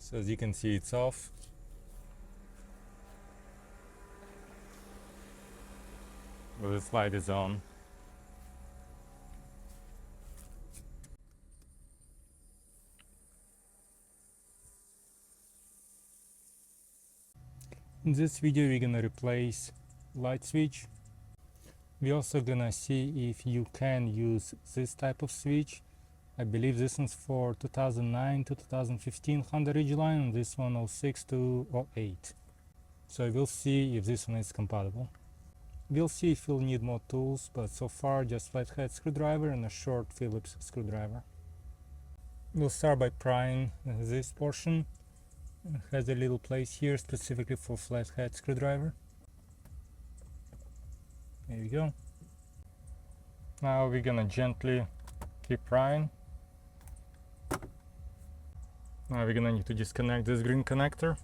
So as you can see, it's off. But this light is on. In this video we're gonna replace light switch. We're also gonna see if you can use this type of switch. I believe this one's for 2009 to 2015 Honda Ridgeline, and this one 06 to 08. So we'll see if this one is compatible. We'll see if we'll need more tools, but so far just flathead screwdriver and a short Phillips screwdriver. We'll start by prying this portion. It has a little place here specifically for flathead screwdriver. There you go. Now we're gonna gently keep prying. Now we're gonna need to disconnect this green connector.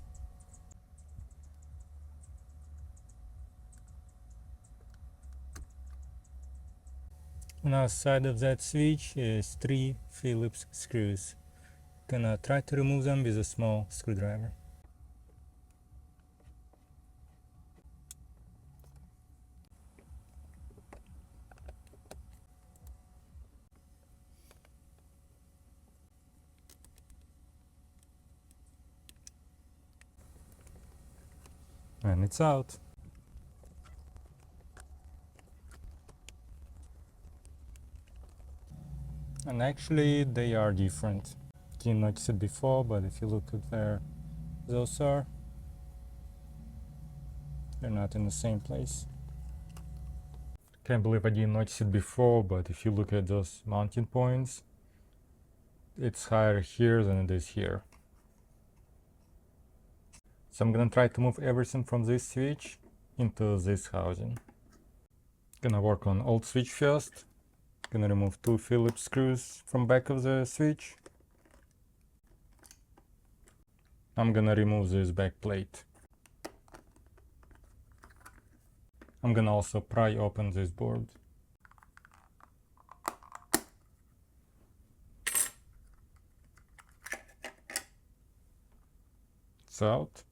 On the side of that switch is 3 Phillips screws. Gonna try to remove them with a small screwdriver. And it's out. And actually they are different. Didn't notice it before, but if you look at where those are, they're not in the same place. Can't believe I didn't notice it before, but if you look at those mounting points, it's higher here than it is here. So I'm gonna try to move everything from this switch into this housing. Gonna work on old switch first. Gonna remove 2 Phillips screws from back of the switch. I'm gonna remove this back plate. I'm gonna also pry open this board. It's out.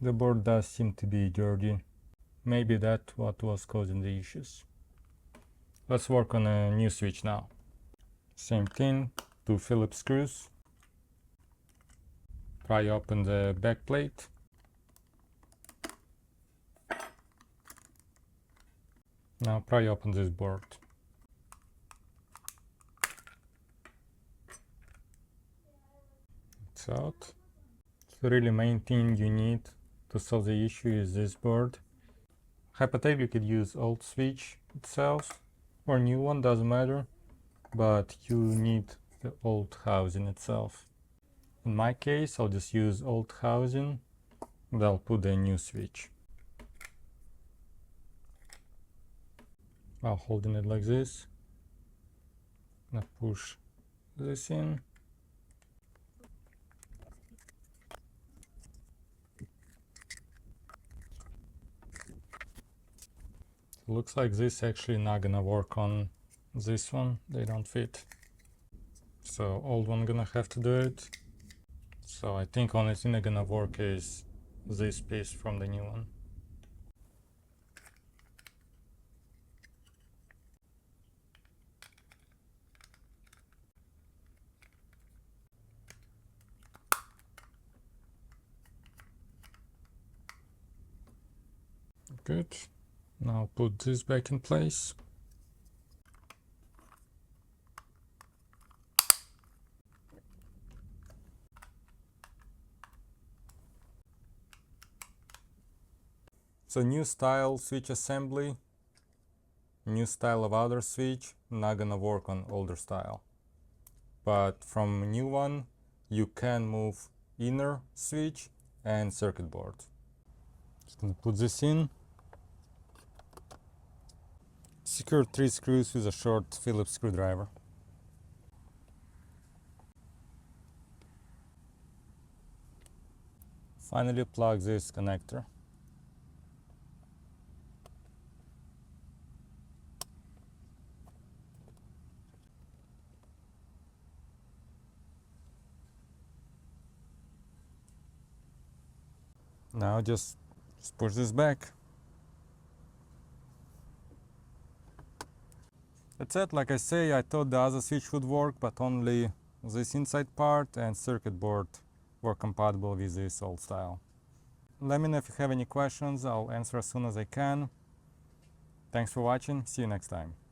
The board does seem to be dirty. Maybe that's what was causing the issues. Let's work on a new switch now. Same thing, 2 Phillips screws. Pry open the back plate. Now pry open this board. It's out. So really main thing you need to solve the issue is this board. Hypothetically you could use old switch itself or new one, doesn't matter, but you need the old housing itself. In my case I'll just use old housing and I'll put the new switch. While holding it like this, now push this in. Looks like this actually not gonna work on this one, they don't fit. So old one gonna have to do it. So I think only thing that's gonna work is this piece from the new one. Good. Now put this back in place. So new style switch assembly, new style of outer switch, not gonna work on older style. But from new one, you can move inner switch and circuit board. Just gonna put this in. Secure 3 screws with a short Phillips screwdriver. Finally plug this connector. Now just push this back. That's it. Like I say, I thought the other switch would work, but only this inside part and circuit board were compatible with this old style. Let me know if you have any questions. I'll answer as soon as I can. Thanks for watching. See you next time.